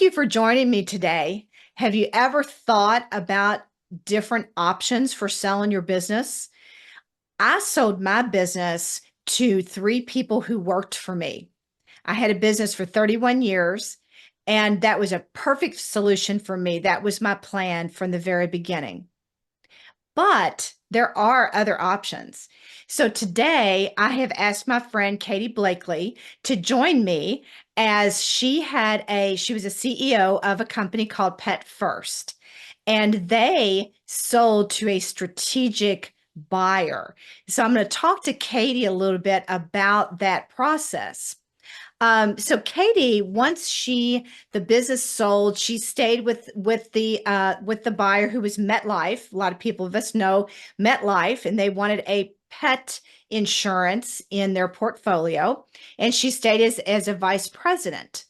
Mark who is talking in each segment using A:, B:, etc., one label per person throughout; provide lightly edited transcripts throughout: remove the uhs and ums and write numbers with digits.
A: you for joining me today. Have you ever thought about different options for selling your business? I sold my business to three people who worked for me. I had a business for 31 years, and that was a perfect solution for me. That was my plan from the very beginning. But there are other options. So today I have asked my friend Katie Blakely to join me as she was a CEO of a company called Pet First, and they sold to a strategic buyer. So I'm going to talk to Katie a little bit about that process. So Katie, once the business sold, she stayed with the buyer who was MetLife. A lot of people of us know MetLife, and they wanted a pet insurance in their portfolio, and she stayed as a vice president.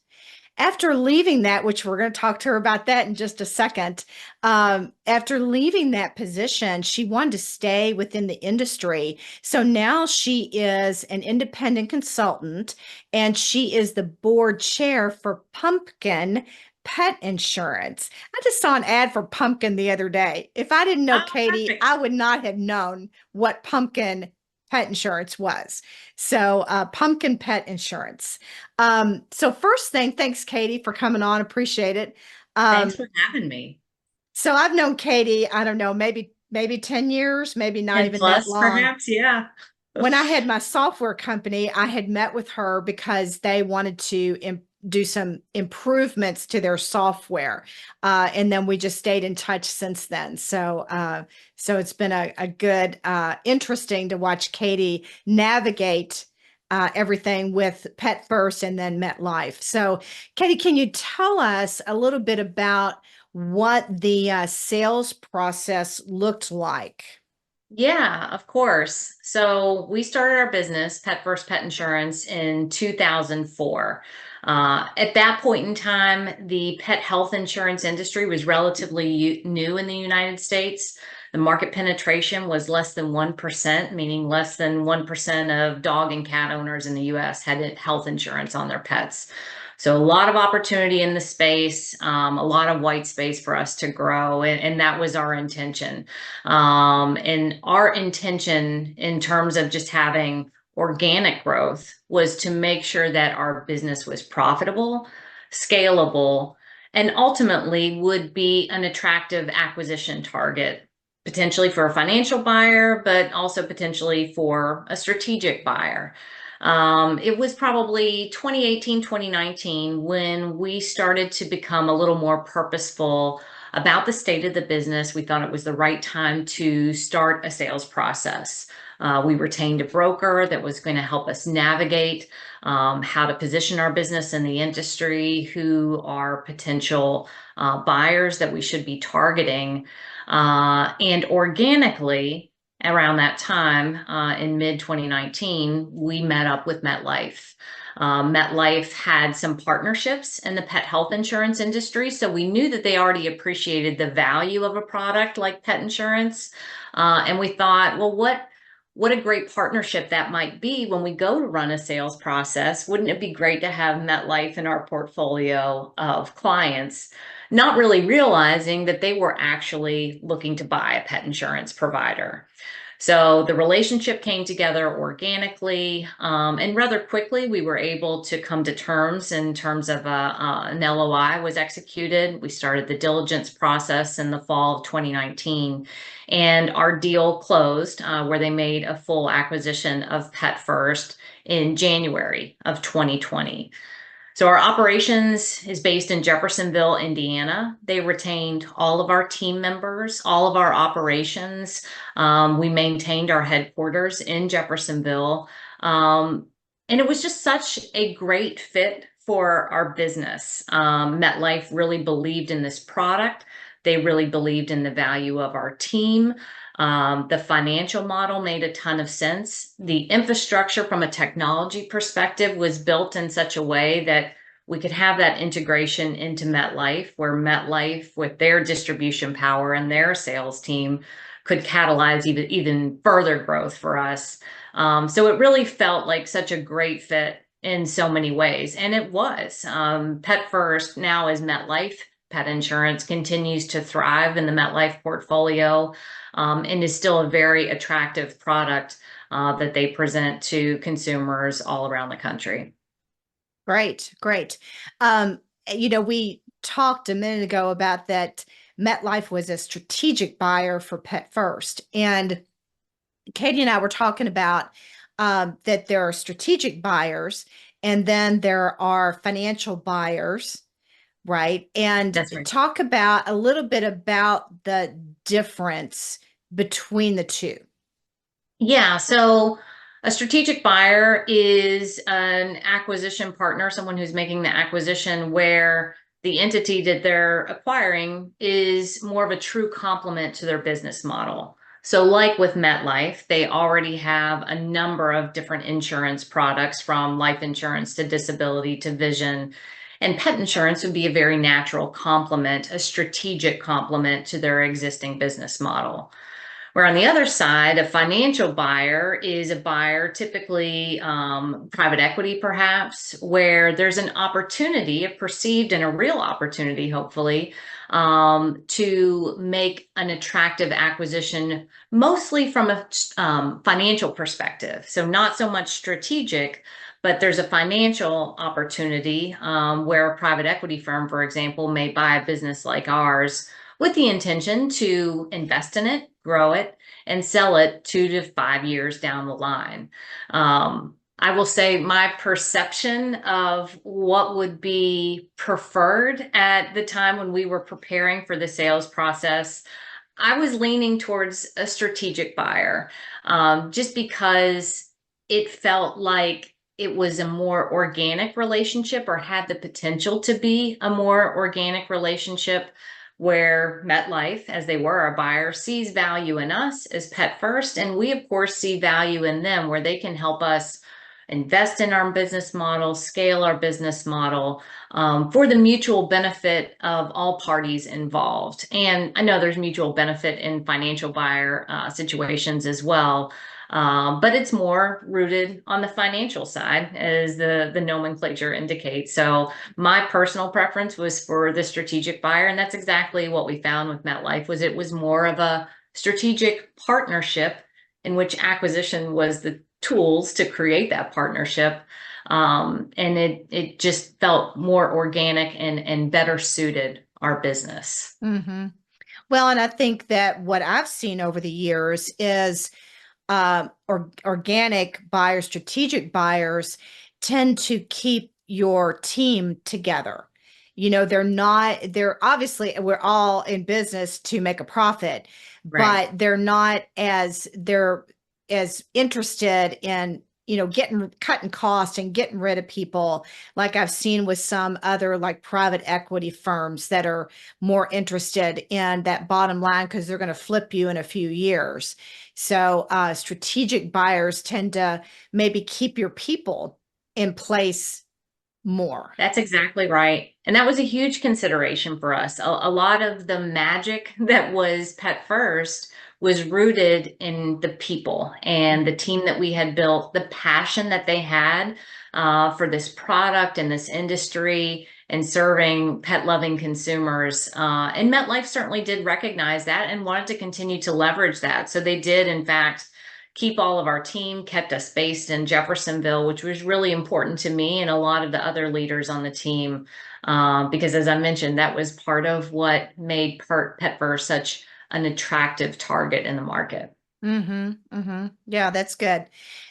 A: After leaving that, which we're going to talk to her about that in just a second, after leaving that position, she wanted to stay within the industry. So now she is an independent consultant and she is the board chair for Pumpkin Pet Insurance. I just saw an ad for Pumpkin the other day. If I didn't know
B: Oh,
A: Katie,
B: perfect.
A: I would not have known what Pumpkin Pet Insurance was. So, Pumpkin Pet Insurance. So first thing, thanks, Katie, for coming on. Appreciate it. Um,
B: Thanks for having me.
A: so I've known Katie, I don't know, maybe 10 years, maybe not
B: 10
A: even that
B: plus,
A: long.
B: perhaps. Yeah.
A: When I had my software company, I had met with her because they wanted to do some improvements to their software. And then we just stayed in touch since then. So it's been a good, interesting to watch Katie navigate everything with Pet First and then MetLife. So, Katie, can you tell us a little bit about what the sales process looked like?
B: Yeah, of course. So we started our business, Pet First Pet Insurance, in 2004. At that point in time, the pet health insurance industry was relatively new in the United States. The market penetration was less than 1%, meaning less than 1% of dog and cat owners in the US had health insurance on their pets. So a lot of opportunity in the space, a lot of white space for us to grow, and that was our intention. And our intention in terms of just having organic growth was to make sure that our business was profitable, scalable, and ultimately would be an attractive acquisition target, potentially for a financial buyer, but also potentially for a strategic buyer. It was probably 2018, 2019 when we started to become a little more purposeful about the state of the business. We thought it was the right time to start a sales process. We retained a broker that was going to help us navigate how to position our business in the industry, who are potential buyers that we should be targeting. And organically, around that time, in mid 2019, we met up with MetLife. MetLife had some partnerships in the pet health insurance industry, so we knew that they already appreciated the value of a product like pet insurance. And we thought, well, what a great partnership that might be when we go to run a sales process. Wouldn't it be great to have MetLife in our portfolio of clients? Not really realizing that they were actually looking to buy a pet insurance provider. So the relationship came together organically, and rather quickly we were able to come to terms in terms of an LOI was executed. We started the diligence process in the fall of 2019, and our deal closed where they made a full acquisition of Pet First in January of 2020. So our operations is based in Jeffersonville, Indiana. They retained all of our team members, all of our operations. We maintained our headquarters in Jeffersonville. And it was just such a great fit for our business. MetLife really believed in this product. They really believed in the value of our team. The financial model made a ton of sense. The infrastructure from a technology perspective was built in such a way that we could have that integration into MetLife, where MetLife, with their distribution power and their sales team, could catalyze even further growth for us. So it really felt like such a great fit in so many ways. And it was. Pet First now is MetLife. Pet insurance continues to thrive in the MetLife portfolio, and is still a very attractive product that they present to consumers all around the country.
A: Great, great. Um, we talked a minute ago about that MetLife was a strategic buyer for Pet First. And Katie and I were talking about that there are strategic buyers and then there are financial buyers, right? And
B: That's right.
A: talk about a little bit about the difference between the two.
B: Yeah, so a strategic buyer is an acquisition partner, someone who's making the acquisition where the entity that they're acquiring is more of a true complement to their business model. So, like with MetLife, they already have a number of different insurance products from life insurance to disability to vision. And pet insurance would be a very natural complement, a strategic complement to their existing business model. Where on the other side, a financial buyer is a buyer, typically private equity, perhaps, where there's an opportunity, a perceived and a real opportunity, hopefully, to make an attractive acquisition, mostly from a financial perspective. So, not so much strategic, but there's a financial opportunity where a private equity firm, for example, may buy a business like ours with the intention to invest in it, grow it, and sell it 2 to 5 years down the line. I will say my perception of what would be preferred at the time when we were preparing for the sales process, I was leaning towards a strategic buyer, just because it felt like it was a more organic relationship or had the potential to be a more organic relationship where MetLife, as they were our buyer, sees value in us as Pet First. And we, of course, see value in them where they can help us invest in our business model, scale our business model for the mutual benefit of all parties involved. And I know there's mutual benefit in financial buyer situations as well. But it's more rooted on the financial side, as the nomenclature indicates. So my personal preference was for the strategic buyer, and that's exactly what we found with MetLife. Was it was more of a strategic partnership in which acquisition was the tools to create that partnership. And it just felt more organic and better suited our business.
A: Mm-hmm. Well, and I think that what I've seen over the years is organic buyers, strategic buyers tend to keep your team together. They're obviously, we're all in business to make a profit,
B: Right.
A: but they're as interested in, cutting costs and getting rid of people like I've seen with some other like private equity firms that are more interested in that bottom line because they're going to flip you in a few years. So strategic buyers tend to maybe keep your people in place more.
B: That's exactly right. And that was a huge consideration for us. A lot of the magic that was Pet First was rooted in the people and the team that we had built, the passion that they had for this product and this industry and serving pet loving consumers. And MetLife certainly did recognize that and wanted to continue to leverage that. So they did, in fact, keep all of our team, kept us based in Jeffersonville, which was really important to me and a lot of the other leaders on the team. Because as I mentioned, that was part of what made Pet First such an attractive target in the market.
A: Mm-hmm. Mm-hmm. Yeah, that's good.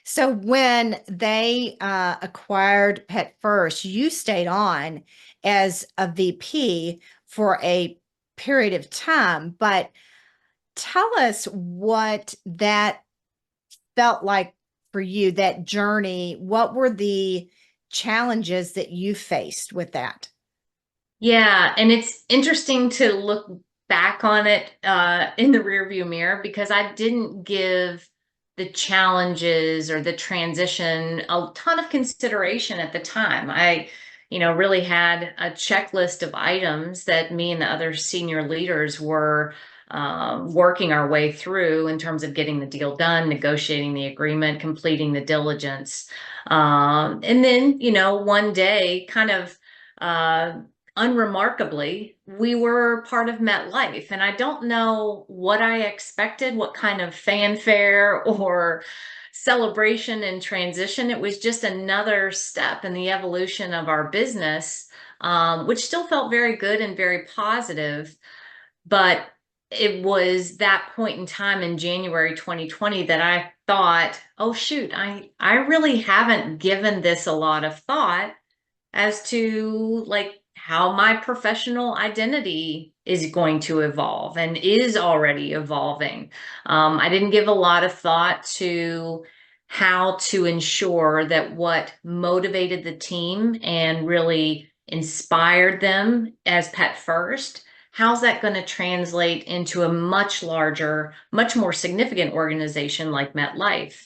A: So when they acquired Pet First, you stayed on as a VP for a period of time, but tell us what that felt like for you, that journey. What were the challenges that you faced with that?
B: Yeah, and it's interesting to look back on it in the rearview mirror because I didn't give the challenges or the transition a ton of consideration at the time. Really had a checklist of items that me and the other senior leaders were working our way through in terms of getting the deal done, negotiating the agreement, completing the diligence. And then, one day, kind of unremarkably, we were part of MetLife. And I don't know what I expected, what kind of fanfare or celebration and transition. It was just another step in the evolution of our business, which still felt very good and very positive. But it was that point in time in January 2020 that I thought, oh, shoot, I really haven't given this a lot of thought as to like how my professional identity is going to evolve and is already evolving. I didn't give a lot of thought to how to ensure that what motivated the team and really inspired them as Pet First, how's that going to translate into a much larger, much more significant organization like MetLife?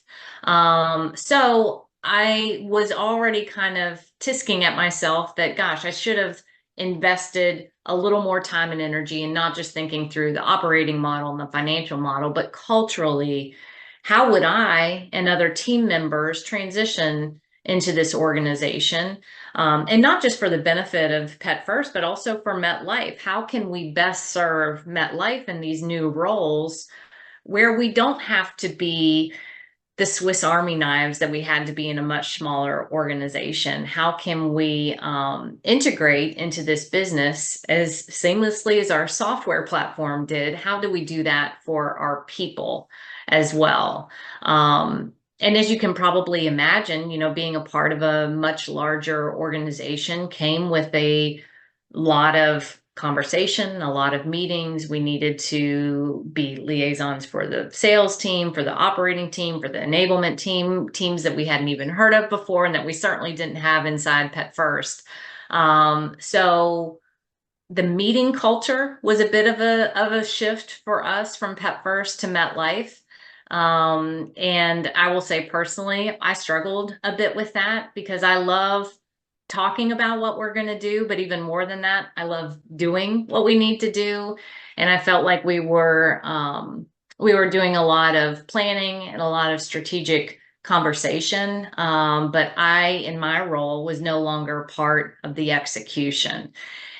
B: So I was already kind of tisking at myself that, gosh, I should have invested a little more time and energy and not just thinking through the operating model and the financial model, but culturally, how would I and other team members transition into this organization? And not just for the benefit of Pet First, but also for MetLife. How can we best serve MetLife in these new roles where we don't have to be the Swiss Army knives that we had to be in a much smaller organization? How can we integrate into this business as seamlessly as our software platform did? How do we do that for our people as well? And as you can probably imagine, being a part of a much larger organization came with a lot of conversation, a lot of meetings. We needed to be liaisons for the sales team, for the operating team, for the enablement team, teams that we hadn't even heard of before and that we certainly didn't have inside Pet First. So the meeting culture was a bit of a shift for us from Pet First to MetLife. And I will say personally, I struggled a bit with that because I love talking about what we're going to do, but even more than that, I love doing what we need to do. And I felt like we were doing a lot of planning and a lot of strategic conversation. But I, in my role, was no longer part of the execution.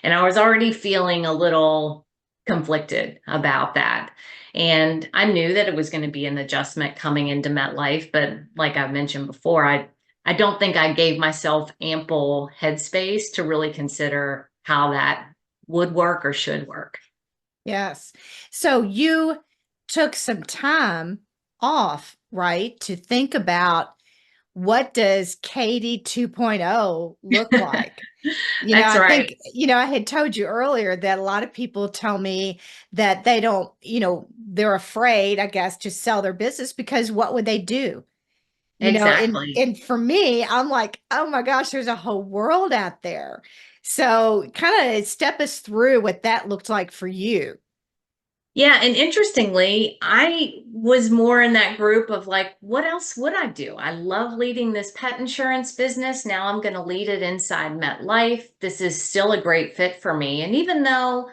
B: And I was already feeling a little conflicted about that. And I knew that it was going to be an adjustment coming into MetLife, but like I mentioned before, I don't think I gave myself ample headspace to really consider how that would work or should work.
A: Yes. So you took some time off, right, to think about what does Katie 2.0 look like?
B: That's
A: I
B: right.
A: think, I had told you earlier that a lot of people tell me that they don't, they're afraid, I guess, to sell their business because what would they do? And
B: Exactly.
A: and for me, I'm like, oh my gosh, there's a whole world out there. So kind of step us through what that looked like for you.
B: Yeah, and interestingly, I was more in that group of like, what else would I do? I love leading this pet insurance business. Now I'm going to lead it inside MetLife. This is still a great fit for me. And even though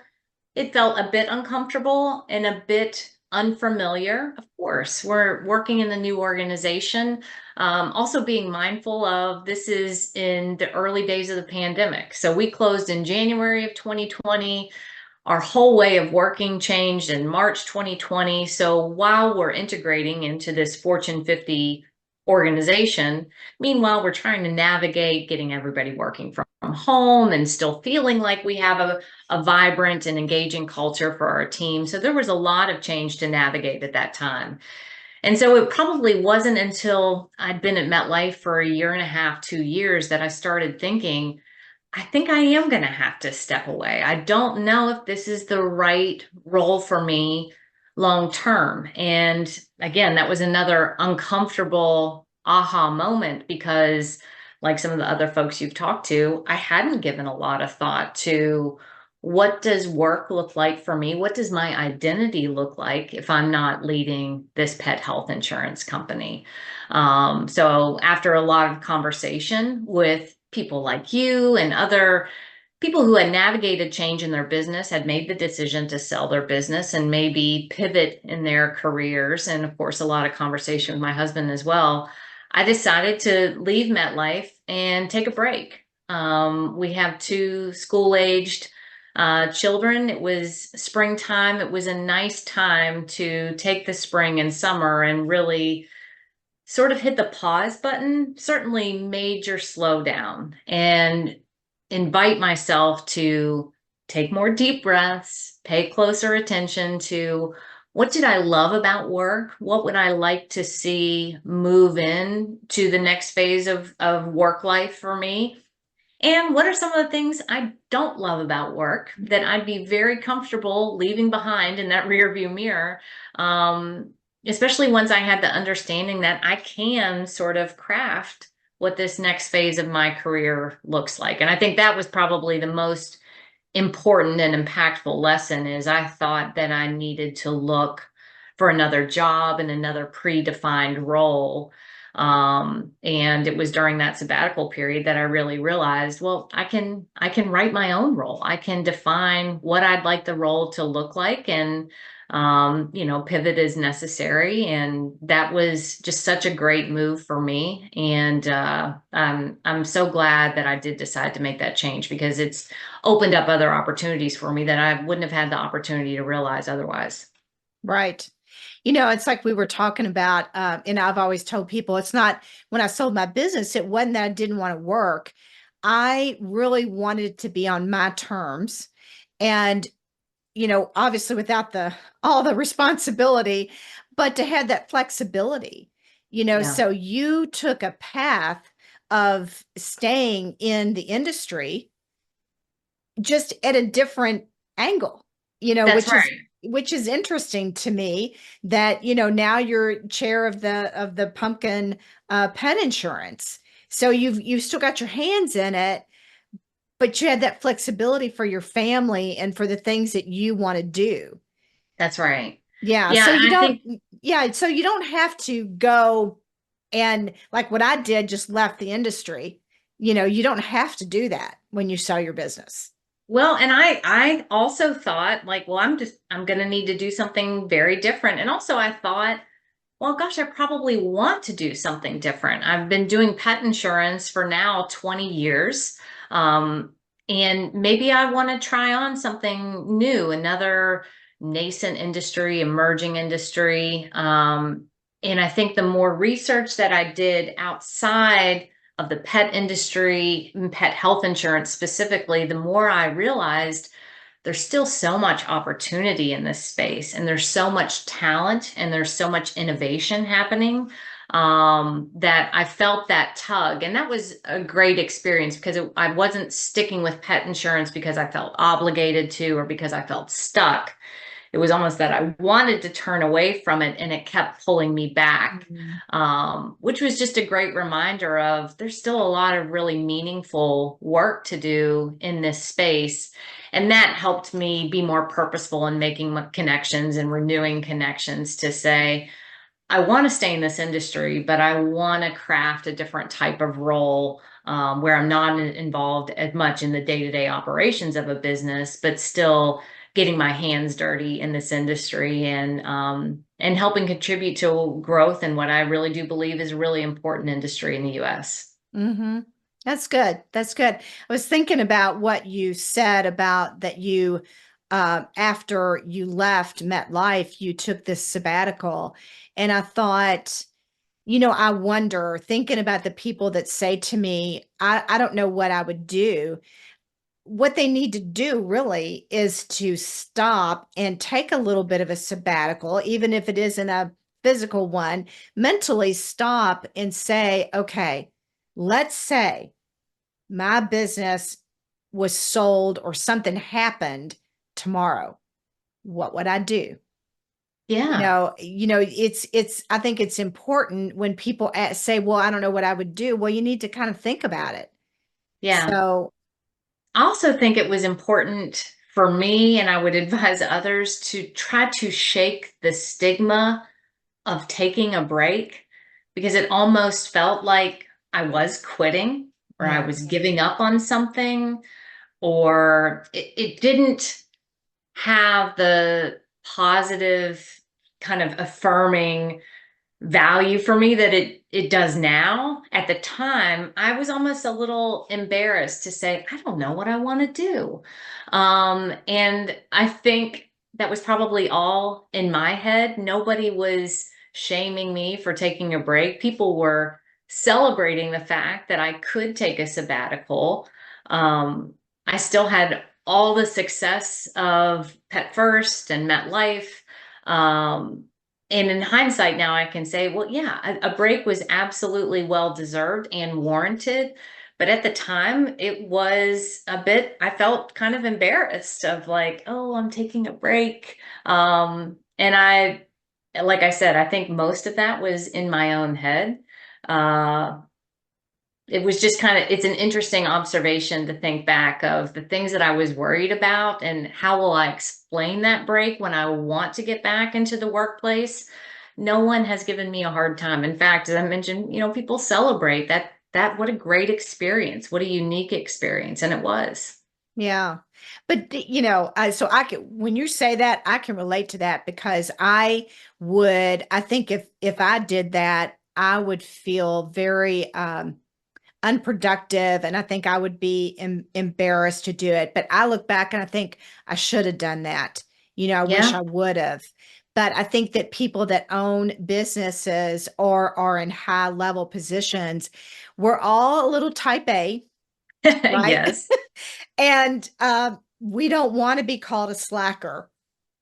B: it felt a bit uncomfortable and a bit unfamiliar, of course, we're working in the new organization. Also being mindful of this is in the early days of the pandemic. So we closed in January of 2020. Our whole way of working changed in March 2020. So while we're integrating into this Fortune 50 organization, meanwhile, we're trying to navigate getting everybody working from home and still feeling like we have a vibrant and engaging culture for our team. So there was a lot of change to navigate at that time. And so it probably wasn't until I'd been at MetLife for a year and a half, 2 years that I started thinking, I think I am going to have to step away. I don't know if this is the right role for me long term. And again, that was another uncomfortable aha moment because, like some of the other folks you've talked to, I hadn't given a lot of thought to what does work look like for me? What does my identity look like if I'm not leading this pet health insurance company? So after a lot of conversation with people like you and other people who had navigated change in their business, had made the decision to sell their business and maybe pivot in their careers. And of course, a lot of conversation with my husband as well. I decided to leave MetLife and take a break. We have two school-aged children. It was springtime. It was a nice time to take the spring and summer and really sort of hit the pause button, certainly major slowdown, and invite myself to take more deep breaths, pay closer attention to what did I love about work? What would I like to see move in to the next phase of work life for me? And what are some of the things I don't love about work that I'd be very comfortable leaving behind in that rear view mirror? Especially once I had the understanding that I can sort of craft what this next phase of my career looks like. And I think that was probably the most important and impactful lesson is I thought that I needed to look for another job and another predefined role. And it was during that sabbatical period that I really realized, well, I can write my own role. I can define what I'd like the role to look like and pivot as necessary. And that was just such a great move for me. And I'm so glad that I did decide to make that change because it's opened up other opportunities for me that I wouldn't have had the opportunity to realize otherwise.
A: Right. It's like we were talking about, and I've always told people it's not when I sold my business, it wasn't that I didn't want to work. I really wanted it to be on my terms. And, obviously without all the responsibility, but to have that flexibility,
B: Yeah,
A: so you took a path of staying in the industry just at a different angle,
B: that's right.
A: which is interesting to me that, now you're chair of the pumpkin pet insurance. So you've still got your hands in it, but you had that flexibility for your family and for the things that you want to do.
B: That's right.
A: Yeah.
B: Yeah,
A: So you
B: and I
A: don't,
B: think
A: yeah. So you don't have to go and like what I did, just left the industry. You don't have to do that when you sell your business.
B: well, and I also thought like, well, I'm going to need to do something very different. And also I thought, well, gosh, I probably want to do something different. I've been doing pet insurance for now 20 years. Um, and maybe I want to try on something new, another nascent industry, emerging industry. And I think the more research that I did outside of the pet industry, pet health insurance specifically, the more I realized there's still so much opportunity in this space and there's so much talent and there's so much innovation happening that I felt that tug. And that was a great experience because I wasn't sticking with pet insurance because I felt obligated to or because I felt stuck. It was almost that I wanted to turn away from it and it kept pulling me back,
A: Mhm.
B: which was just a great reminder of there's still a lot of really meaningful work to do in this space. And that helped me be more purposeful in making connections and renewing connections to say, I want to stay in this industry, but I want to craft a different type of role where I'm not involved as much in the day-to-day operations of a business, but still getting my hands dirty in this industry and helping contribute to growth in what I really do believe is a really important industry in the U.S.
A: Mm-hmm. That's good. That's good. I was thinking about what you said about that you, after you left MetLife, you took this sabbatical. And I thought, I wonder, thinking about the people that say to me, I don't know what I would do. What they need to do really is to stop and take a little bit of a sabbatical, even if it isn't a physical one, mentally stop and say, okay, let's say my business was sold or something happened tomorrow. What would I do?
B: Yeah,
A: I think it's important when people say, well, I don't know what I would do. Well, you need to kind of think about it.
B: yeah.
A: So,
B: I also think it was important for me, and I would advise others to try to shake the stigma of taking a break because it almost felt like I was quitting or I
A: yeah.
B: was giving up on something or it didn't have the positive kind of affirming value for me that it does now. At the time, I was almost a little embarrassed to say, I don't know what I want to do. And I think that was probably all in my head. Nobody was shaming me for taking a break. People were celebrating the fact that I could take a sabbatical. I still had all the success of Pet First and MetLife. Um, and in hindsight now I can say, well, yeah, a break was absolutely well deserved and warranted. But at the time, it was a bit, I felt kind of embarrassed of like, oh, I'm taking a break. And like I said, I think most of that was in my own head. Uh, it was just kind of, it's an interesting observation to think back of the things that I was worried about and how will I explain that break when I want to get back into the workplace. No one has given me a hard time. In fact, as I mentioned, people celebrate that what a great experience, what a unique experience. And it was.
A: Yeah. But so I can, when you say that, I can relate to that because I think if I did that, I would feel very unproductive and I think I would be embarrassed to do it. But I look back and I think I should have done that. I wish
B: Yeah.
A: I would have. But I think that people that own businesses or are in high level positions, we're all a little type A, right?
B: Yes,
A: And we don't want to be called a slacker.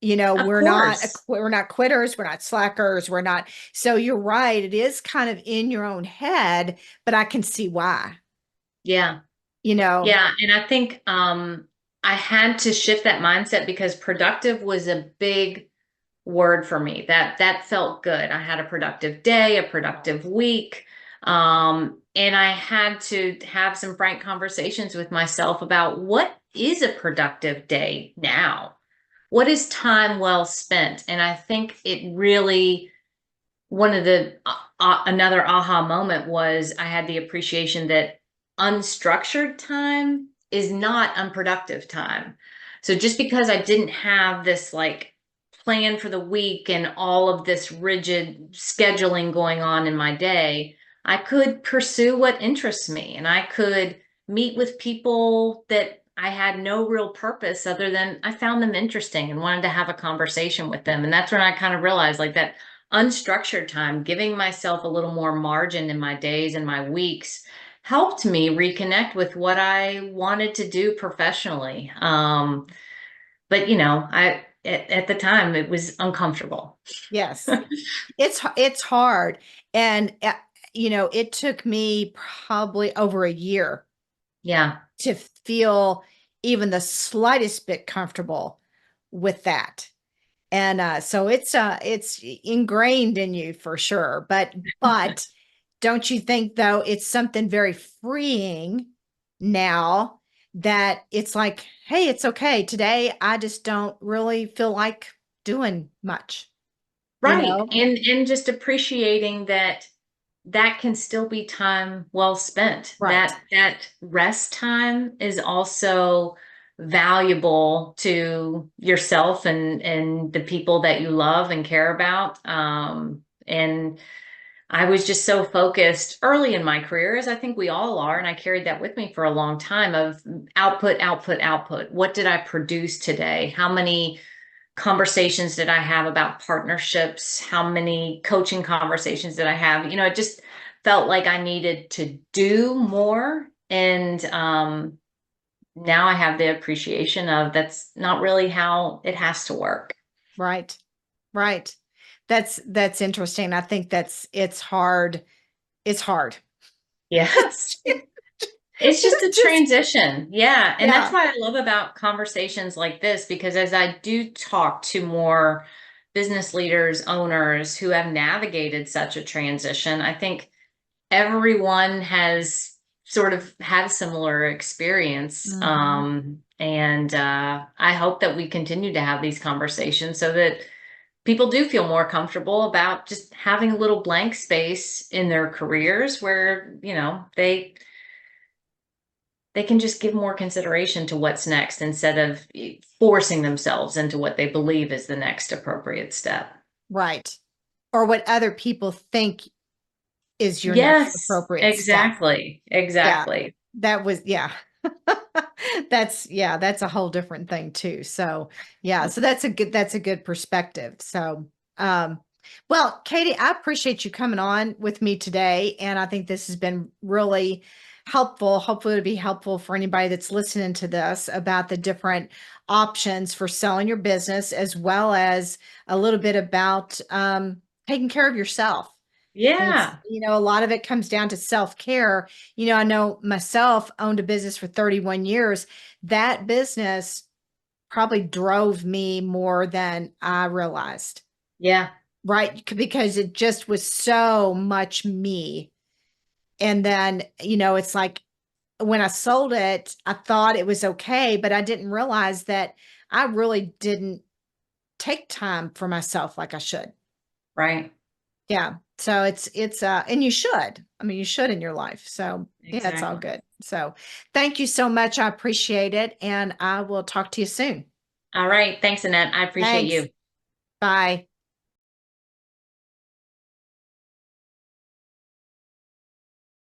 B: of
A: We're
B: course.
A: not quitters, we're not slackers, we're not. So you're right, it is kind of in your own head, but I can see why,
B: Yeah.
A: you know.
B: Yeah, and I think I had to shift that mindset because productive was a big word for me. That felt good. I had a productive day, a productive week. And I had to have some frank conversations with myself about what is a productive day now? What is time well spent? And I think it really, one of the another aha moment was I had the appreciation that unstructured time is not unproductive time. So just because I didn't have this like plan for the week and all of this rigid scheduling going on in my day, I could pursue what interests me and I could meet with people that I had no real purpose other than I found them interesting and wanted to have a conversation with them. And that's when I kind of realized like that unstructured time, giving myself a little more margin in my days and my weeks helped me reconnect with what I wanted to do professionally. But at the time it was uncomfortable.
A: Yes, it's hard, and it took me probably over a year
B: Yeah.
A: to feel even the slightest bit comfortable with that. And so it's ingrained in you for sure. But don't you think though it's something very freeing now that it's like, hey, it's okay. Today I just don't really feel like doing much, you
B: Right.
A: know?
B: And just appreciating that that can still be time well spent.
A: Right.
B: That rest time is also valuable to yourself and the people that you love and care about. And I was just so focused early in my career, as I think we all are, and I carried that with me for a long time of output, output, output. What did I produce today? How many conversations did I have about partnerships? How many coaching conversations did I have? It just felt like I needed to do more. And now I have the appreciation of that's not really how it has to work.
A: Right. Right. That's interesting. I think it's hard. It's hard.
B: Yes. It's just a
A: It's just
B: transition. Yeah. And that's
A: yeah.
B: what I love about conversations like this, because as I do talk to more business leaders, owners who have navigated such a transition, I think everyone has sort of had a similar experience.
A: Mhm.
B: And I hope that we continue to have these conversations so that people do feel more comfortable about just having a little blank space in their careers where, they they can just give more consideration to what's next instead of forcing themselves into what they believe is the next appropriate step.
A: Right. Or what other people think is your next
B: Yes,
A: appropriate step.
B: exactly.
A: Yeah.
B: Exactly.
A: That was, yeah. That's a whole different thing too. So, yeah, so that's a good perspective. So, um, well, Katie, I appreciate you coming on with me today, and I think this has been really helpful. Hopefully, it'll be helpful for anybody that's listening to this about the different options for selling your business, as well as a little bit about taking care of yourself. It's,
B: Yeah.
A: a lot of it comes down to self-care. I know myself owned a business for 31 years. That business probably drove me more than I realized,
B: Yeah.
A: right? Because it just was so much me. And then, it's like when I sold it, I thought it was okay, but I didn't realize that I really didn't take time for myself like I should.
B: Right.
A: Yeah. So and you should. I mean, you should in your life. So yeah, it's all
B: Exactly.
A: good. So thank you so much. I appreciate it. And I will talk to you soon.
B: All right. Thanks, Annette. I appreciate
A: Thanks.
B: you.
A: Bye.